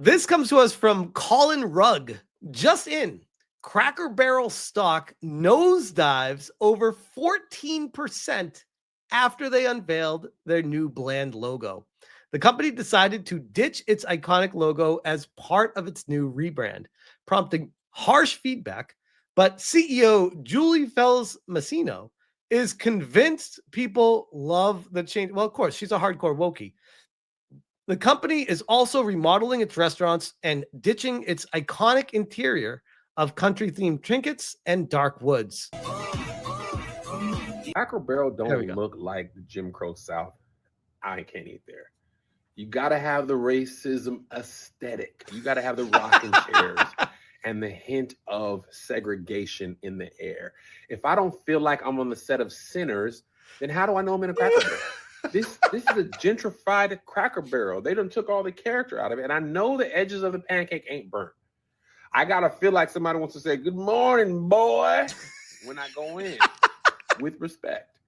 This comes to us from Colin Rugg. Just in, Cracker Barrel stock nosedives over 14% after they unveiled their new bland logo. The company decided to ditch its iconic logo as part of its new rebrand, prompting harsh feedback. But CEO Julie Fells Massino is convinced people love the change. Well, of course, she's a hardcore Wokey. The company is also remodeling its restaurants and ditching its iconic interior of country-themed trinkets and dark woods. Cracker Barrel There we don't go. look like the Jim Crow South. I can't eat there. You got to have the racism aesthetic. You got to have the rocking chairs and the hint of segregation in the air. If I don't feel like I'm on the set of Sinners, then how do I know I'm in a Cracker Barrel? This is a gentrified Cracker Barrel. They done took all the character out of it, and I know the edges of the pancake ain't burnt. I gotta feel like somebody wants to say "Good morning, boy" when I go in, with respect,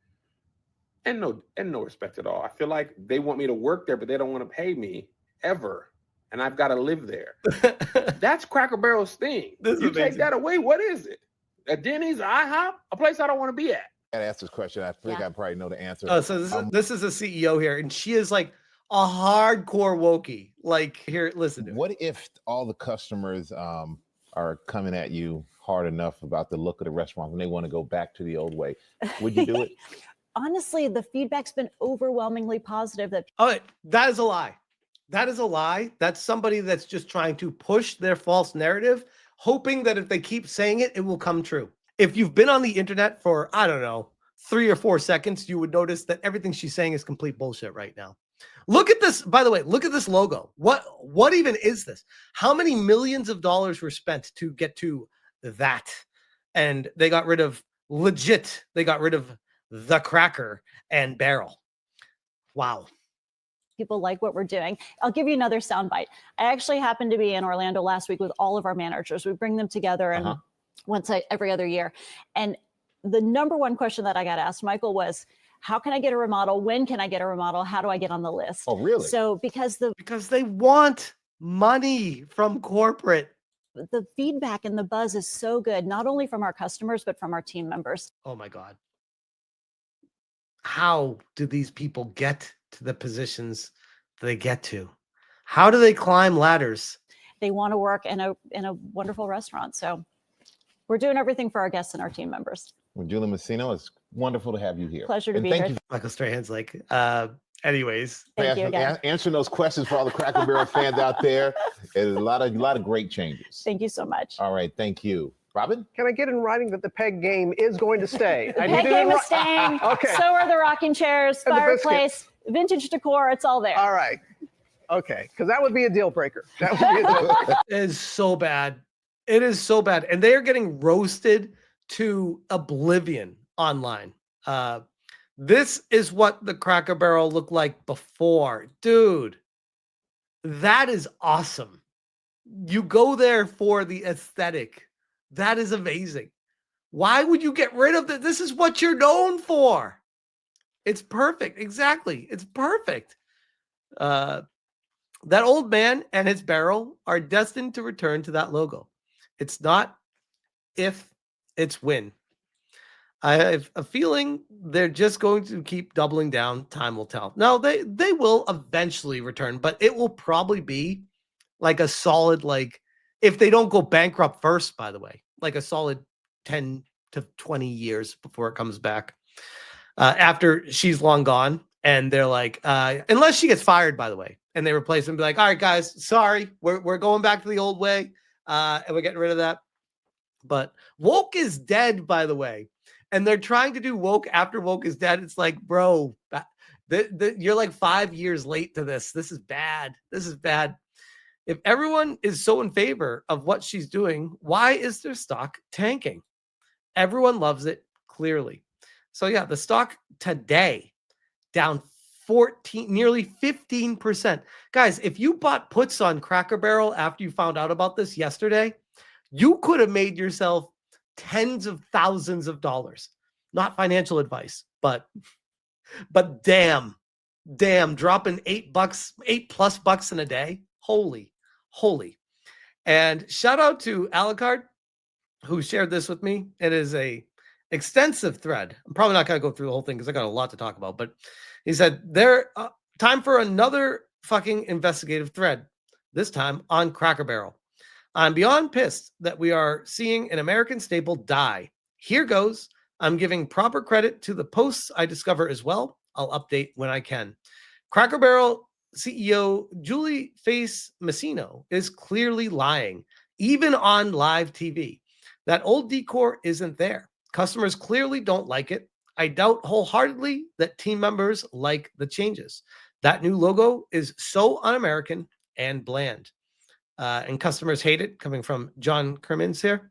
and no respect at all. I feel like they want me to work there, but they don't want to pay me ever, and I've got to live there. That's Cracker Barrel's thing. You take that away, what is it? A Denny's, IHOP, a place I don't want to be at. I gotta ask this question. I think I probably know the answer. Oh, so this is a CEO here, and she is like a hardcore Wokey. Like, here, listen to it. What if all the customers are coming at you hard enough about the look of the restaurant and they want to go back to the old way? Would you do it? Honestly, the feedback's been overwhelmingly positive. That is a lie. That is a lie. That's somebody that's just trying to push their false narrative, hoping that if they keep saying it, it will come true. If you've been on the internet for, I don't know, 3 or 4 seconds, you would notice that everything she's saying is complete bullshit right now. Look at this, by the way, look at this logo. What even is this? How many millions of dollars were spent to get to that? And they got rid of they got rid of the Cracker and Barrel. Wow. People like what we're doing. I'll give you another soundbite. I actually happened to be in Orlando last week with all of our managers. We bring them together and every other year. And the number one question that I got asked, Michael, was, how can I get a remodel? When can I get a remodel? How do I get on the list? Oh, really? So because they want money from corporate. The feedback and the buzz is so good, not only from our customers, but from our team members. Oh my God. How do these people get to the positions they get to? How do they climb ladders? They want to work in a wonderful restaurant. So we're doing everything for our guests and our team members. Well, Julie Massino, it's wonderful to have you here. Pleasure to be here. Thank you. Michael Strahan's like, anyways. Thank you again. Answering those questions for all the Cracker Barrel fans out there. There's a lot of great changes. Thank you so much. All right, thank you. Robin? Can I get in writing that the peg game is going to stay? The peg game is staying. Okay. So are the rocking chairs, fireplace, vintage decor. It's all there. All right. Okay. Because that would be a deal breaker. That would be a deal breaker. It is so bad. It is so bad. And they are getting roasted to oblivion online. This is what the Cracker Barrel looked like before. Dude, that is awesome. You go there for the aesthetic. That is amazing. Why would you get rid of that? This is what you're known for. It's perfect. Exactly. It's perfect. That old man and his barrel are destined to return to that logo. It's not if, it's when. I have a feeling they're just going to keep doubling down. Time will tell. No, they will eventually return, but it will probably be like a solid, like, if they don't go bankrupt first, by the way, like a solid 10 to 20 years before it comes back. After she's long gone, and they're like, unless she gets fired, by the way, and they replace them, be like, all right, guys, sorry, we're going back to the old way, and we're getting rid of that. But woke is dead, by the way. And they're trying to do woke after woke is dead. It's like, bro, you're like 5 years late to this. This is bad. This is bad. If everyone is so in favor of what she's doing, why is their stock tanking? Everyone loves it, clearly. So yeah, the stock today down nearly 15%. Guys, if you bought puts on Cracker Barrel after you found out about this yesterday, you could have made yourself tens of thousands of dollars. Not financial advice, but damn, dropping $8 $8+ in a day. Holy Holy. And shout out to Alucard, who shared this with me. It is a extensive thread. I'm probably not going to go through the whole thing because I got a lot to talk about. But he said, time for another fucking investigative thread, this time on Cracker Barrel. I'm beyond pissed that we are seeing an American staple die. Here goes. I'm giving proper credit to the posts I discover as well. I'll update when I can. Cracker Barrel CEO Julie Face Messino is clearly lying, even on live TV. That old decor isn't there. Customers clearly don't like it. I doubt wholeheartedly that team members like the changes. That new logo is so un-American and bland. And customers hate it, coming from John Kermans here.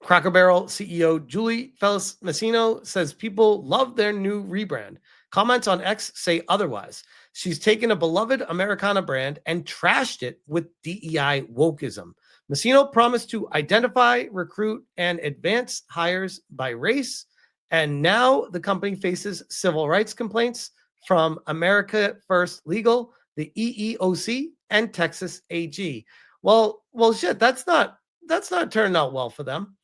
Cracker Barrel CEO Julie Felix Messino says people love their new rebrand. Comments on X say otherwise. She's taken a beloved Americana brand and trashed it with DEI wokeism. Messino promised to identify, recruit, and advance hires by race, and now the company faces civil rights complaints from America First Legal, the EEOC, and Texas AG. Well, shit, that's not turning out well for them.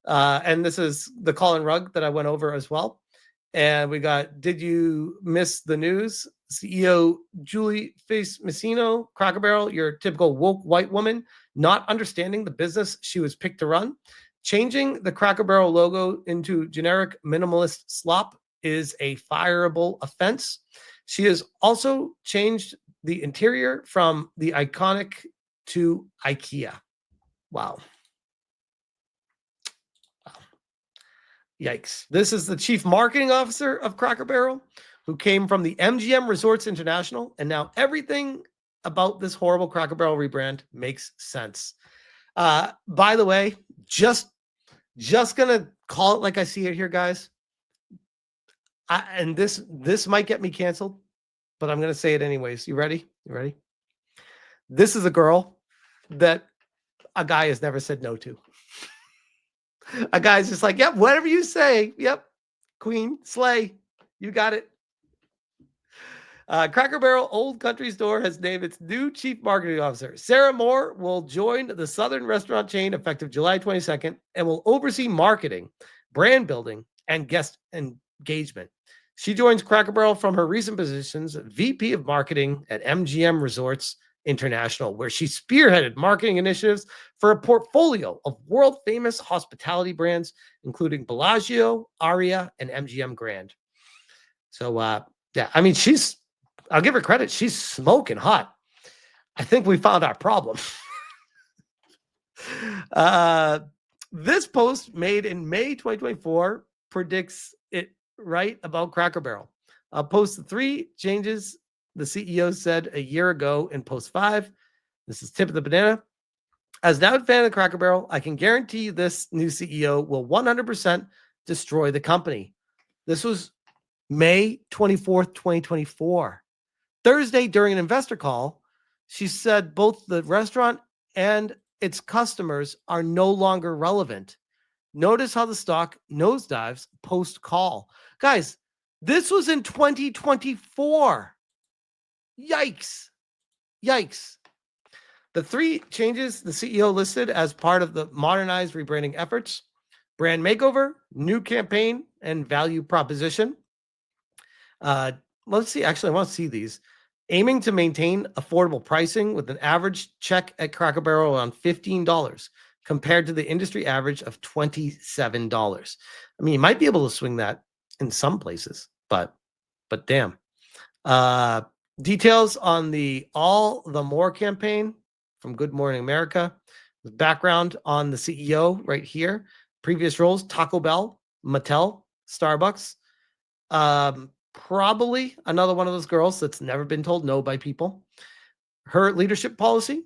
And this is the Colin Rugg that I went over as well. And we got, did you miss the news? CEO Julie Face Messino, Cracker Barrel, your typical woke white woman, not understanding the business she was picked to run. Changing the Cracker Barrel logo into generic minimalist slop is a fireable offense. She has also changed the interior from the iconic to IKEA. Wow. Yikes. This is the chief marketing officer of Cracker Barrel, who came from the MGM Resorts International. And now everything about this horrible Cracker Barrel rebrand makes sense. By the way, just going to call it like I see it here, guys. And this might get me canceled, but I'm going to say it anyways. You ready? You ready? This is a girl that a guy has never said no to. A guy's just like, yep, whatever you say. Yep. Queen, slay. You got it. Cracker Barrel Old Country Store has named its new chief marketing officer. Sarah Moore will join the Southern restaurant chain effective July 22nd and will oversee marketing, brand building, and guest engagement. She joins Cracker Barrel from her recent positions, VP of Marketing at MGM Resorts International, where she spearheaded marketing initiatives for a portfolio of world-famous hospitality brands, including Bellagio, Aria, and MGM Grand. So, yeah, I mean, I'll give her credit. She's smoking hot. I think we found our problem. This post made in May 2024 predicts it right about Cracker Barrel. I'll post the 3 changes the CEO said a year ago in post 5. This is tip of the banana. As an avid fan of Cracker Barrel, I can guarantee this new CEO will 100% destroy the company. This was May 24th, 2024. Thursday, during an investor call, she said both the restaurant and its customers are no longer relevant. Notice how the stock nosedives post-call. Guys, this was in 2024. Yikes. Yikes. The 3 changes the CEO listed as part of the modernized rebranding efforts: brand makeover, new campaign, and value proposition. Let's see. Actually, I want to see these. Aiming to maintain affordable pricing with an average check at Cracker Barrel around $15 compared to the industry average of $27. I mean, you might be able to swing that in some places, but damn. Details on the All the More campaign from Good Morning America. Background on the CEO right here. Previous roles: Taco Bell, Mattel, Starbucks. Probably another one of those girls that's never been told no by people. Her leadership policy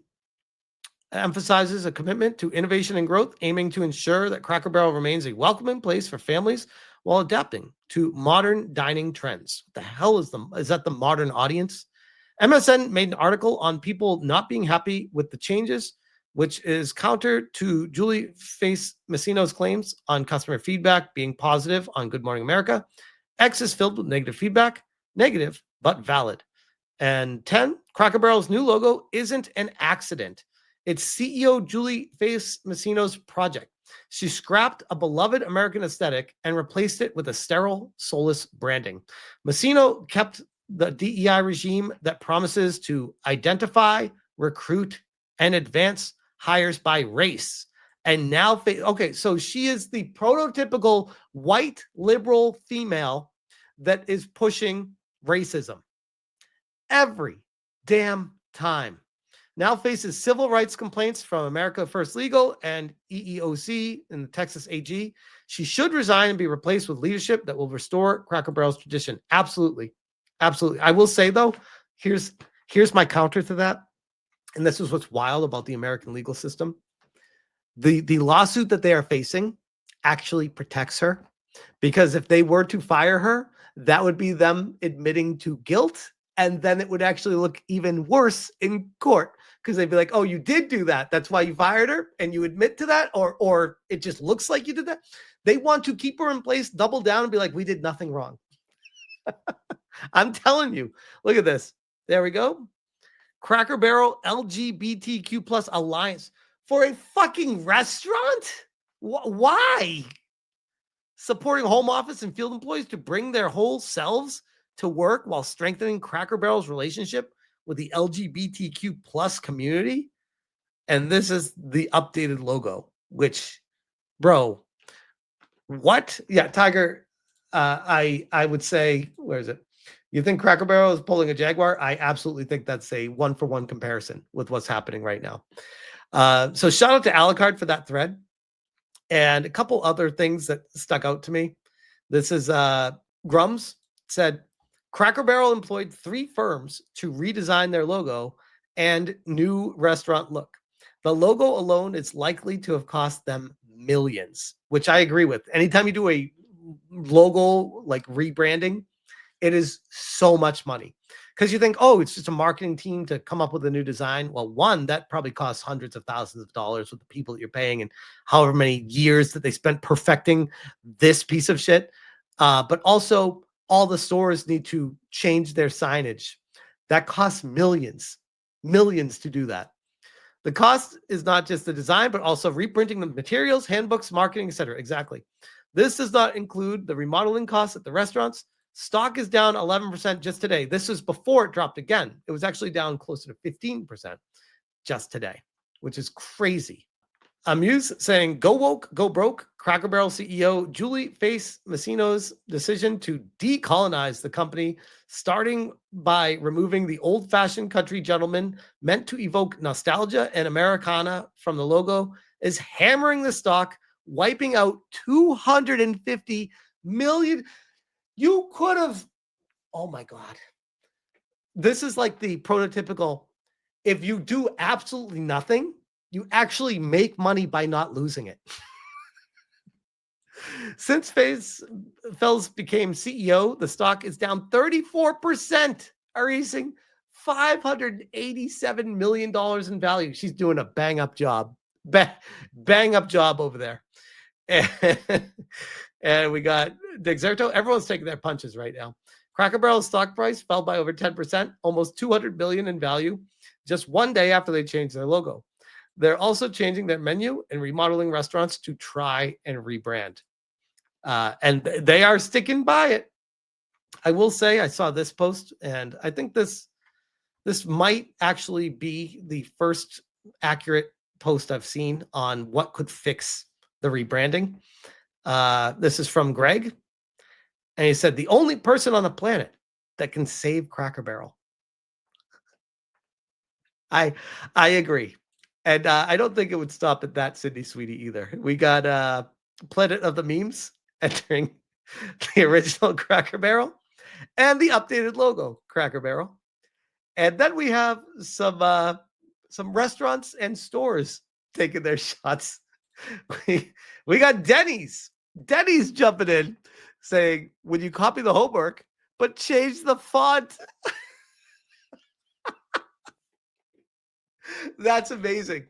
emphasizes a commitment to innovation and growth, aiming to ensure that Cracker Barrel remains a welcoming place for families while adapting to modern dining trends. What the hell is that the modern audience? MSN made an article on people not being happy with the changes, which is counter to Julie Face Messino's claims on customer feedback being positive on Good Morning America. X is filled with negative feedback, negative but valid. And 10, Cracker Barrel's new logo isn't an accident. It's CEO Julie Face Messino's project. She scrapped a beloved American aesthetic and replaced it with a sterile, soulless branding. Messino kept the DEI regime that promises to identify, recruit, and advance hires by race. And now, okay, so she is the prototypical white liberal female that is pushing racism every damn time. Now faces civil rights complaints from America First Legal and EEOC and the Texas AG. She should resign and be replaced with leadership that will restore Cracker Barrel's tradition. Absolutely. Absolutely. I will say, though, here's my counter to that. And this is what's wild about the American legal system. The lawsuit that they are facing actually protects her, because if they were to fire her, that would be them admitting to guilt. And then it would actually look even worse in court, because they'd be like, oh, you did do that. That's why you fired her, and you admit to that, or it just looks like you did that. They want to keep her in place, double down, and be like, we did nothing wrong. I'm telling you. Look at this. There we go. Cracker Barrel LGBTQ plus alliance for a fucking restaurant? Why? Supporting home office and field employees to bring their whole selves to work while strengthening Cracker Barrel's relationship with the LGBTQ plus community. And this is the updated logo, which, bro, what? Yeah, Tiger, I would say, where is it? You think Cracker Barrel is pulling a Jaguar? I absolutely think that's a one-for-one comparison with what's happening right now. So shout out to Alucard for that thread. And a couple other things that stuck out to me. This is Grums said, Cracker Barrel employed 3 firms to redesign their logo and new restaurant look. The logo alone is likely to have cost them millions, which I agree with. Anytime you do a logo like rebranding, it is so much money, because you think, oh, it's just a marketing team to come up with a new design. Well, one, that probably costs hundreds of thousands of dollars with the people that you're paying and however many years that they spent perfecting this piece of shit. But also, all the stores need to change their signage. That costs millions to do that. The cost is not just the design, but also reprinting the materials, handbooks, marketing, etc. Exactly. This does not include the remodeling costs at the restaurants. Stock is down 11% just today. This is before it dropped again. It was actually down closer to 15% just today, which is crazy. Amuse saying, go woke, go broke. Cracker Barrel CEO Julie Face Messino's decision to decolonize the company, starting by removing the old-fashioned country gentleman meant to evoke nostalgia and Americana from the logo, is hammering the stock, wiping out 250 million. You could have, oh my God. This is like the prototypical, if you do absolutely nothing, you actually make money by not losing it. Since Fels became CEO, the stock is down 34%, erasing $587 million in value. She's doing a bang up job. Bang up job over there. And we got Dexerto. Everyone's taking their punches right now. Cracker Barrel's stock price fell by over 10%, almost $200 billion in value, just one day after they changed their logo. They're also changing their menu and remodeling restaurants to try and rebrand. And they are sticking by it. I will say I saw this post, and I think this might actually be the first accurate post I've seen on what could fix the rebranding. This is from Greg. And he said, the only person on the planet that can save Cracker Barrel. I agree. And I don't think it would stop at that, Sydney Sweetie, either. We got Planet of the Memes entering the original Cracker Barrel and the updated logo, Cracker Barrel. And then we have some restaurants and stores taking their shots. We got Denny's. Denny's jumping in, saying, would you copy the homework, but change the font? That's amazing.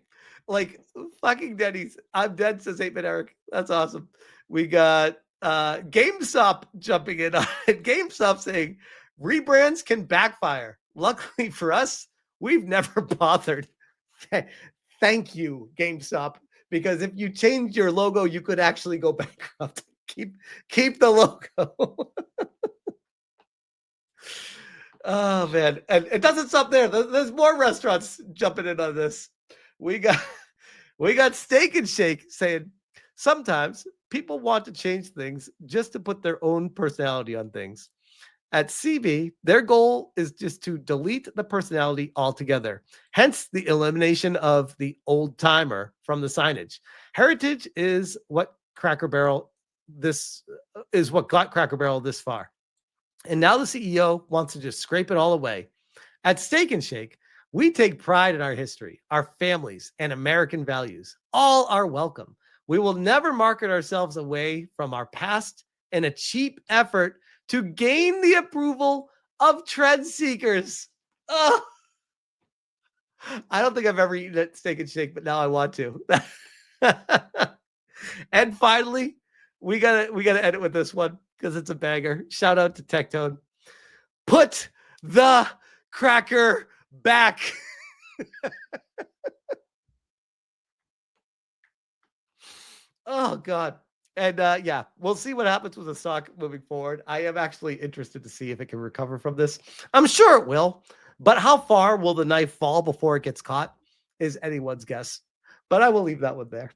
Like, fucking Denny's. I'm dead, says 8-Bit Eric. That's awesome. We got GameStop jumping in on it. GameStop saying, rebrands can backfire. luckily for us, we've never bothered. Thank you, GameStop, because if you change your logo, you could actually go bankrupt. Keep the logo. Oh man, and it doesn't stop there. There's more restaurants jumping in on this. We got Steak and Shake saying sometimes people want to change things just to put their own personality on things. At CB, their goal is just to delete the personality altogether. Hence the elimination of the old timer from the signage. Heritage is what got Cracker Barrel this far. And now the CEO wants to just scrape it all away. At Steak and Shake, we take pride in our history, our families, and American values. All are welcome. We will never market ourselves away from our past in a cheap effort to gain the approval of trend seekers. Oh, I don't think I've ever eaten at Steak and Shake, but now I want to. And finally, we gotta edit with this one because it's a banger. Shout out to Tectone. Put the cracker back. Oh God. And yeah, we'll see what happens with the stock moving forward. I am actually interested to see if it can recover from this. I'm sure it will, but how far will the knife fall before it gets caught is anyone's guess. But I will leave that one there.